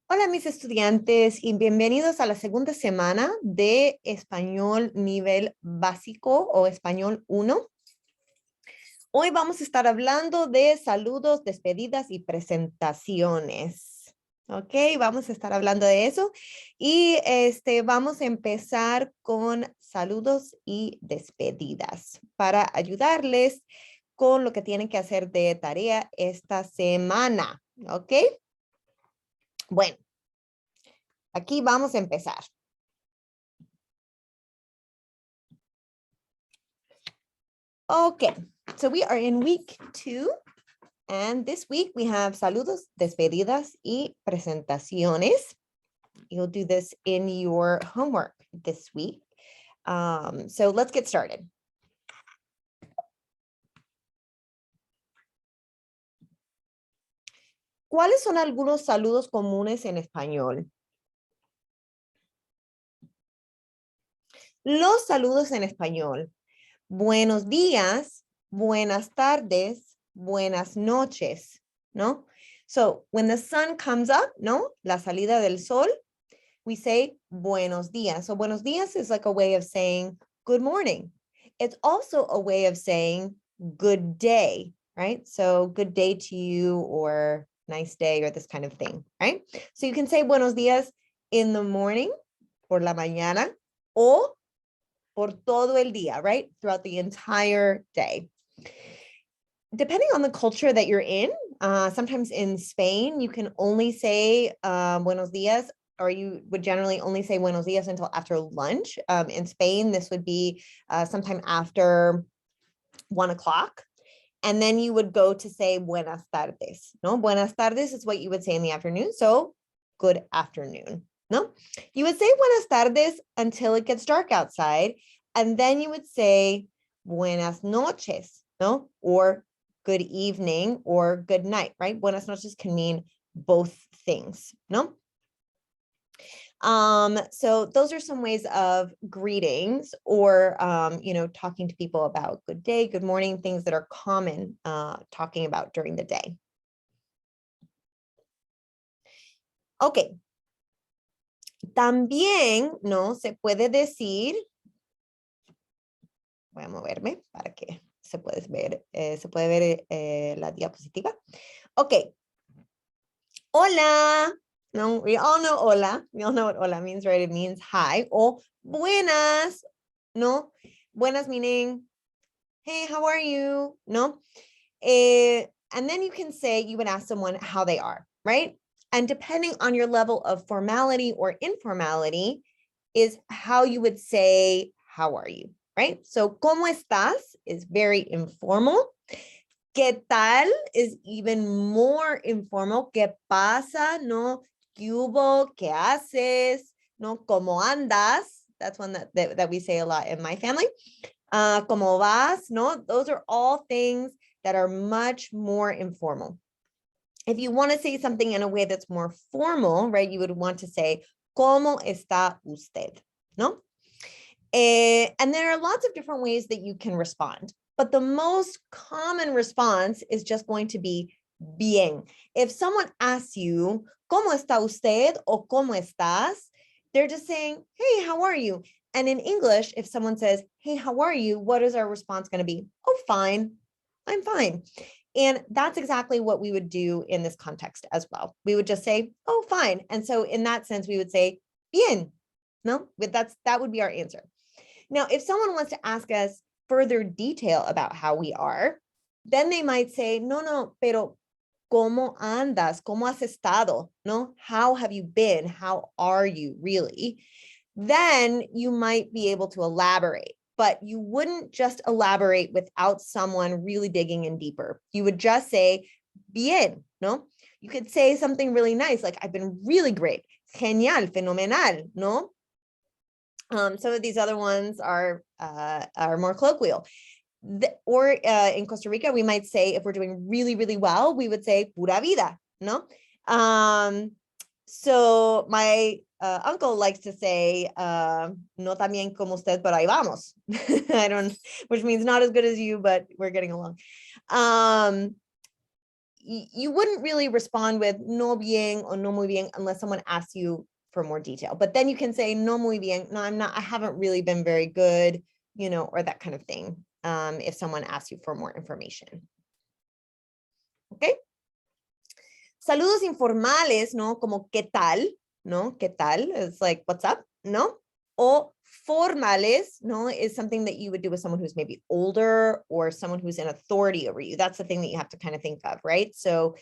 Hola mis estudiantes y bienvenidos a la segunda semana de español nivel básico o español 1. Hoy vamos a estar hablando de saludos, despedidas y presentaciones. Ok, vamos a estar hablando de eso y vamos a empezar con saludos y despedidas para ayudarles con lo que tienen que hacer de tarea esta semana. Ok, bueno. Aquí vamos a empezar. Okay, so we are in week 2, and this week we have saludos, despedidas, y presentaciones. You'll do this in your homework this week. So let's get started. ¿Cuáles son algunos saludos comunes en español? Los saludos en español. Buenos días, buenas tardes, buenas noches, ¿no? So when the sun comes up, ¿no? La salida del sol, we say buenos días. So buenos días is like a way of saying good morning. It's also a way of saying good day, right? So good day to you or nice day or this kind of thing, right? So you can say buenos días in the morning, por la mañana, o por todo el día, right? Throughout the entire day. Depending on the culture that you're in, sometimes in Spain, you can only say buenos días, or you would generally only say buenos días until after lunch. In Spain, this would be sometime after 1 o'clock. And then you would go to say buenas tardes, no? Buenas tardes is what you would say in the afternoon. So good afternoon, no? You would say buenas tardes until it gets dark outside. And then you would say buenas noches, no? Or good evening or good night, right? Buenas noches can mean both things, no? So those are some ways of greetings or, talking to people about good day, good morning, things that are common talking about during the day. Okay. También, ¿no? Se puede decir, voy a moverme para que se puede ver la diapositiva. Okay. Hola. No, we all know hola. We all know what hola means, right? It means hi. Or buenas. No, buenas meaning, hey, how are you? No. And then you can say, you would ask someone how they are, right? And depending on your level of formality or informality is how you would say, how are you, right? So, ¿cómo estás? Is very informal. ¿Qué tal? Is even more informal. ¿Qué pasa? No. ¿Qué hubo? ¿Qué haces? No. ¿Cómo andas? That's one that we say a lot in my family. ¿Cómo vas? No. Those are all things that are much more informal. If you want to say something in a way that's more formal, right, you would want to say, ¿Cómo está usted? No? And there are lots of different ways that you can respond. But the most common response is just going to be bien. If someone asks you, ¿Cómo está usted? O ¿Cómo estás? They're just saying, hey, how are you? And in English, if someone says, hey, how are you? What is our response going to be? Oh, fine. I'm fine. And that's exactly what we would do in this context as well. We would just say, oh, fine. And so in that sense, we would say, bien. No, but that would be our answer. Now, if someone wants to ask us further detail about how we are, then they might say, no, pero ¿cómo andas? ¿Cómo has estado? No, how have you been? How are you really? Then you might be able to elaborate, but you wouldn't just elaborate without someone really digging in deeper. You would just say, bien, no? You could say something really nice, like, I've been really great. Genial, fenomenal, no? Some of these other ones are more colloquial. In Costa Rica, we might say, if we're doing really, really well, we would say pura vida, no? So my uncle likes to say, no tan bien como usted, pero ahí vamos. Which means not as good as you, but we're getting along. you wouldn't really respond with no bien or no muy bien unless someone asks you for more detail. But then you can say no muy bien, no, I haven't really been very good, you know, or that kind of thing, if someone asks you for more information. Okay. Saludos informales, ¿no? Como ¿qué tal? ¿No? ¿Qué tal? It's like, what's up? ¿No? O formales, ¿no? Is something that you would do with someone who's maybe older or someone who's in authority over you. That's the thing that you have to kind of think of, right? So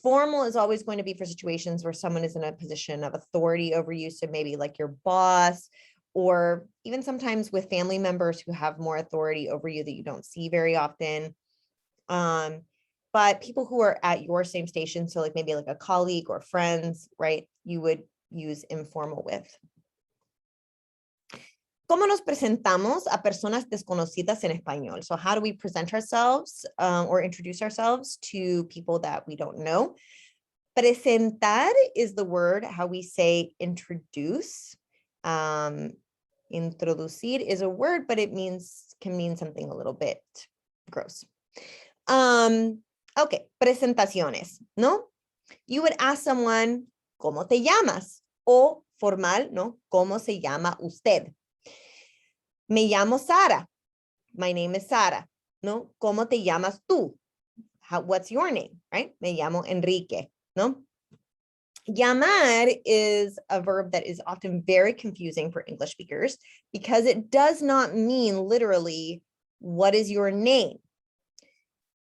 formal is always going to be for situations where someone is in a position of authority over you. So maybe like your boss, or even sometimes with family members who have more authority over you that you don't see very often. But people who are at your same station, so like maybe like a colleague or friends, right? You would use informal with. ¿Cómo nos presentamos a personas desconocidas en español? So how do we present ourselves or introduce ourselves to people that we don't know? Presentar is the word how we say introduce. Introducir is a word, but it can mean something a little bit gross. Okay, presentaciones, ¿no? You would ask someone, ¿cómo te llamas? O formal, ¿no? ¿Cómo se llama usted? Me llamo Sara. My name is Sara. ¿No? ¿Cómo te llamas tú? What's your name, right? Me llamo Enrique, ¿no? Llamar is a verb that is often very confusing for English speakers because it does not mean literally, what is your name?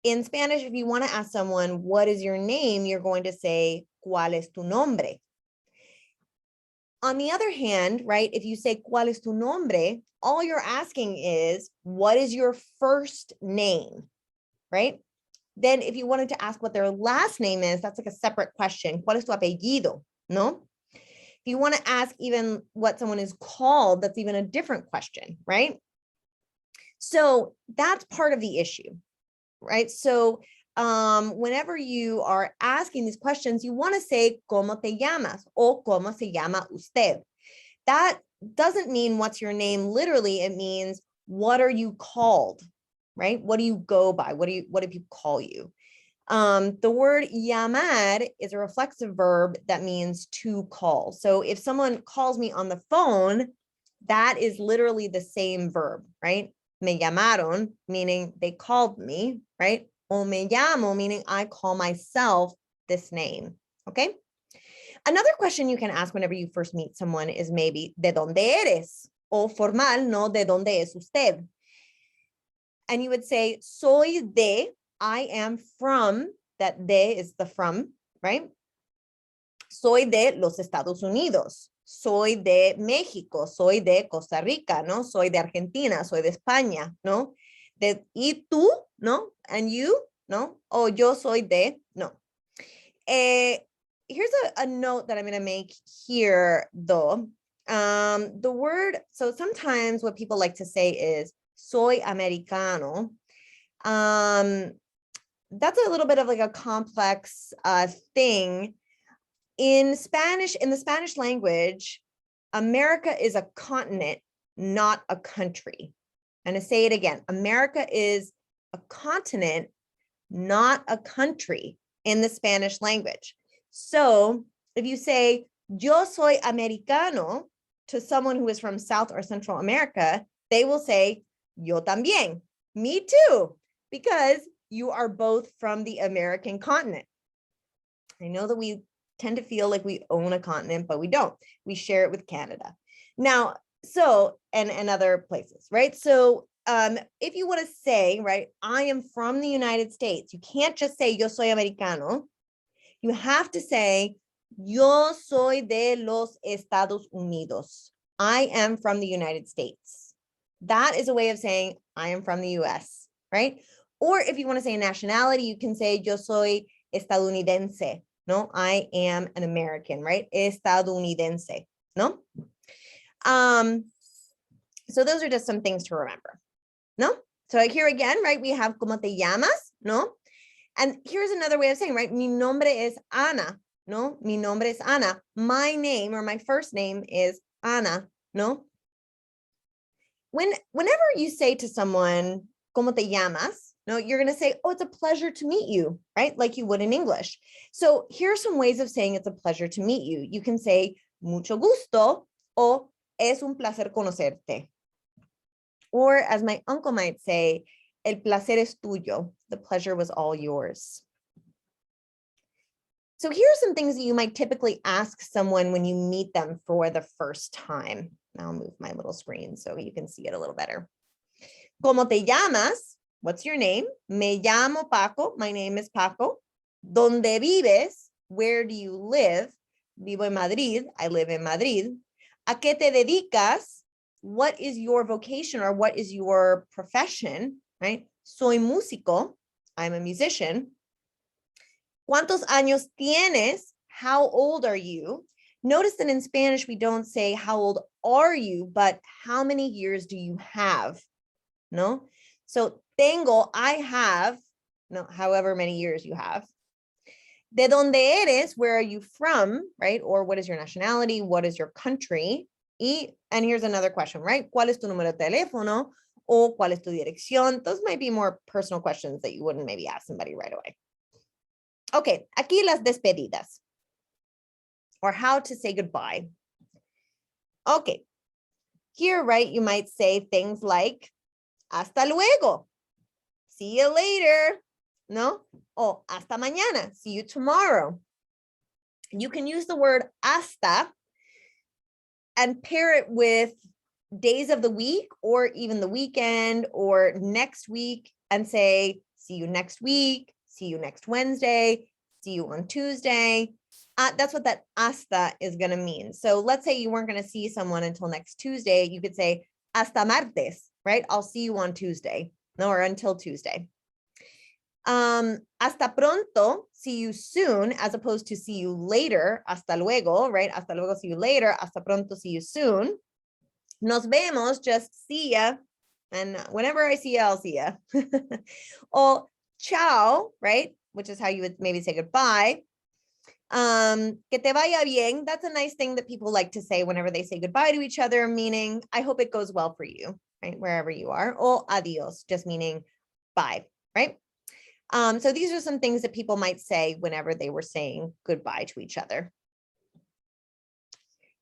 In Spanish, if you want to ask someone, what is your name? You're going to say, ¿cuál es tu nombre? On the other hand, right, if you say, ¿cuál es tu nombre? All you're asking is, what is your first name, right? Then if you wanted to ask what their last name is, that's like a separate question. ¿Cuál es tu apellido? No? If you want to ask even what someone is called, that's even a different question, right? So that's part of the issue, right? So whenever you are asking these questions, you want to say, ¿cómo te llamas? O ¿cómo se llama usted? That doesn't mean what's your name literally. It means, what are you called, right? What do you go by? What do people call you? The word llamar is a reflexive verb that means to call. So if someone calls me on the phone, that is literally the same verb, right? Me llamaron, meaning they called me, right? O me llamo, meaning I call myself this name, okay? Another question you can ask whenever you first meet someone is maybe, ¿de dónde eres? O formal, no, ¿de dónde es usted? And you would say, soy de, I am from, that de is the from, right? Soy de los Estados Unidos. Soy de México. Soy de Costa Rica, ¿no? Soy de Argentina. Soy de España, ¿no? ¿Y tú? ¿No? And you? ¿No? O yo soy de, no. Here's a note that I'm going to make here, though. The word, so sometimes what people like to say is, soy americano. That's a little bit of like a complex thing. In Spanish, in the Spanish language, America is a continent, not a country. And to say it again, America is a continent, not a country in the Spanish language. So if you say, yo soy americano to someone who is from South or Central America, they will say, yo también, me too, because you are both from the American continent. I know that we tend to feel like we own a continent, but we don't. We share it with Canada. Now, so, and other places, right? So if you want to say, right, I am from the United States, you can't just say, yo soy americano. You have to say, yo soy de los Estados Unidos. I am from the United States. That is a way of saying, I am from the US, right? Or if you want to say nationality, you can say, yo soy estadounidense. No, I am an American, right? Estadounidense, no? So those are just some things to remember, no? So here again, right, we have ¿cómo te llamas? No? And here's another way of saying, right? Mi nombre es Ana, no? Mi nombre es Ana. My name or my first name is Ana, no? Whenever you say to someone, ¿cómo te llamas? No, you're going to say, oh, it's a pleasure to meet you, right? Like you would in English. So here are some ways of saying it's a pleasure to meet you. You can say mucho gusto o es un placer conocerte. Or as my uncle might say, el placer es tuyo. The pleasure was all yours. So here are some things that you might typically ask someone when you meet them for the first time. I'll move my little screen so you can see it a little better. ¿Cómo te llamas? What's your name? Me llamo Paco. My name is Paco. ¿Dónde vives? Where do you live? Vivo en Madrid. I live in Madrid. ¿A qué te dedicas? What is your vocation or what is your profession, right? Soy músico. I'm a musician. ¿Cuántos años tienes? How old are you? Notice that in Spanish, we don't say how old are you, but how many years do you have? No? So tengo, I have, no, however many years you have. ¿De dónde eres? Where are you from? Right? Or what is your nationality? What is your country? And here's another question, right? ¿Cuál es tu número de teléfono? O ¿cuál es tu dirección? Those might be more personal questions that you wouldn't maybe ask somebody right away. Okay, aquí las despedidas. Or how to say goodbye. Okay, here, right, you might say things like, hasta luego, see you later, no? O hasta mañana, see you tomorrow. You can use the word hasta and pair it with days of the week or even the weekend or next week and say, see you next week, see you next Wednesday, see you on Tuesday. That's what that hasta is going to mean. So let's say you weren't going to see someone until next Tuesday. You could say hasta martes, right? I'll see you on Tuesday, no, or until Tuesday. Hasta pronto, see you soon, as opposed to see you later, hasta luego, right? Hasta luego, see you later, hasta pronto, see you soon. Nos vemos, just see ya. And whenever I see ya, I'll see ya. O ciao, right? Which is how you would maybe say goodbye. Que te vaya bien. That's a nice thing that people like to say whenever they say goodbye to each other, meaning I hope it goes well for you, right? Wherever you are. O adios, just meaning bye, right? So these are some things that people might say whenever they were saying goodbye to each other.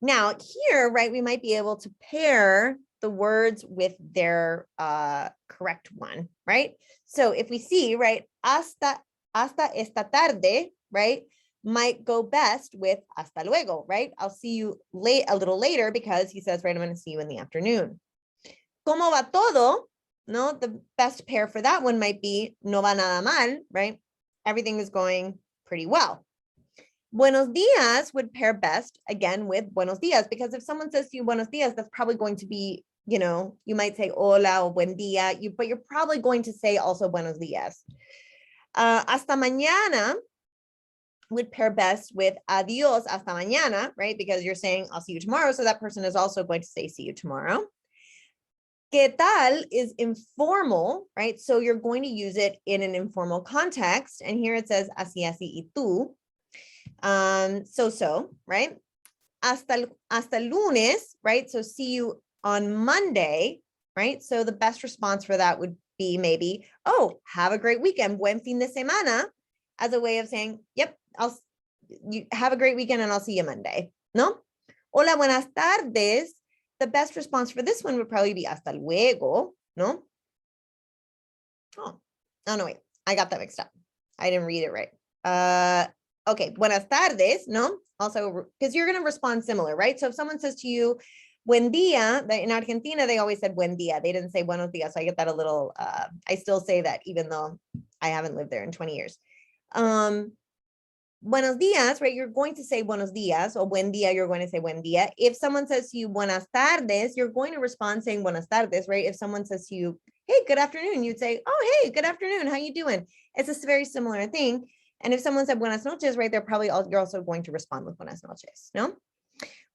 Now here, right, we might be able to pair the words with their correct one, right? So if we see, right, hasta esta tarde, right, might go best with hasta luego, right? I'll see you a little later because he says, right, I'm going to see you in the afternoon. ¿Cómo va todo? No, the best pair for that one might be no va nada mal, right? Everything is going pretty well. Buenos días would pair best again with buenos días, because if someone says to you buenos días, that's probably going to be, you know, you might say hola or buen día, but you're probably going to say also buenos días. Hasta mañana would pair best with adios hasta mañana, right? Because you're saying I'll see you tomorrow. So that person is also going to say see you tomorrow. ¿Qué tal is informal, right? So you're going to use it in an informal context. And here it says así, así, y tú. So, right? Hasta lunes, right? So see you on Monday, right? So the best response for that would be maybe, oh, have a great weekend, buen fin de semana, as a way of saying, yep, you have a great weekend and I'll see you Monday, no? Hola, buenas tardes. The best response for this one would probably be hasta luego, no? Oh, no, wait, I got that mixed up. I didn't read it right. Okay, buenas tardes, no? Also, because you're going to respond similar, right? So if someone says to you, buen día, in Argentina, they always said buen día. They didn't say buenos días. So I get that a little, I still say that even though I haven't lived there in 20 years. Buenos días, right? You're going to say buenos días, or buen día, you're going to say buen día. If someone says to you buenas tardes, you're going to respond saying buenas tardes, right? If someone says to you, hey, good afternoon, you'd say, oh, hey, good afternoon, how you doing? It's a very similar thing. And if someone said buenas noches, right, you're also going to respond with buenas noches, no?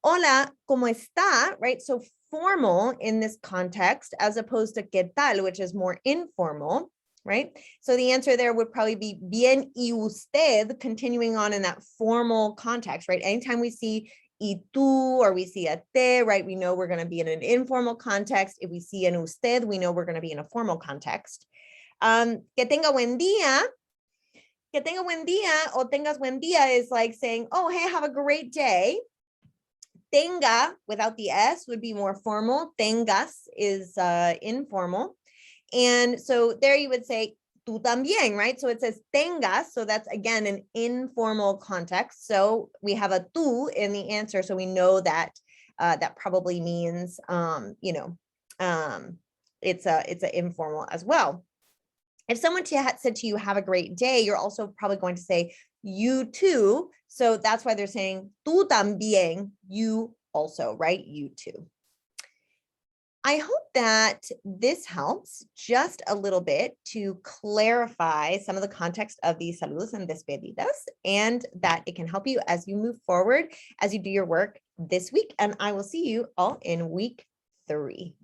Hola, ¿cómo está? Right? So formal in this context, as opposed to ¿qué tal?, which is more informal, right? So the answer there would probably be bien y usted, continuing on in that formal context, right? Anytime we see y tú or we see a te, right, we know we're going to be in an informal context. If we see an usted, we know we're going to be in a formal context. Que tenga buen día. Que tenga buen día o tengas buen día is like saying, oh, hey, have a great day. Tenga without the S would be more formal. Tengas is informal. And so there you would say, tú también, right? So it says tengas. So that's again an informal context. So we have a tú in the answer. So we know that that probably means, it's an informal as well. If someone said to you, have a great day, you're also probably going to say, you too. So that's why they're saying, tú también, you also, right? You too. I hope that this helps just a little bit to clarify some of the context of these saludos and despedidas, and that it can help you as you move forward, as you do your work this week. And I will see you all in week 3.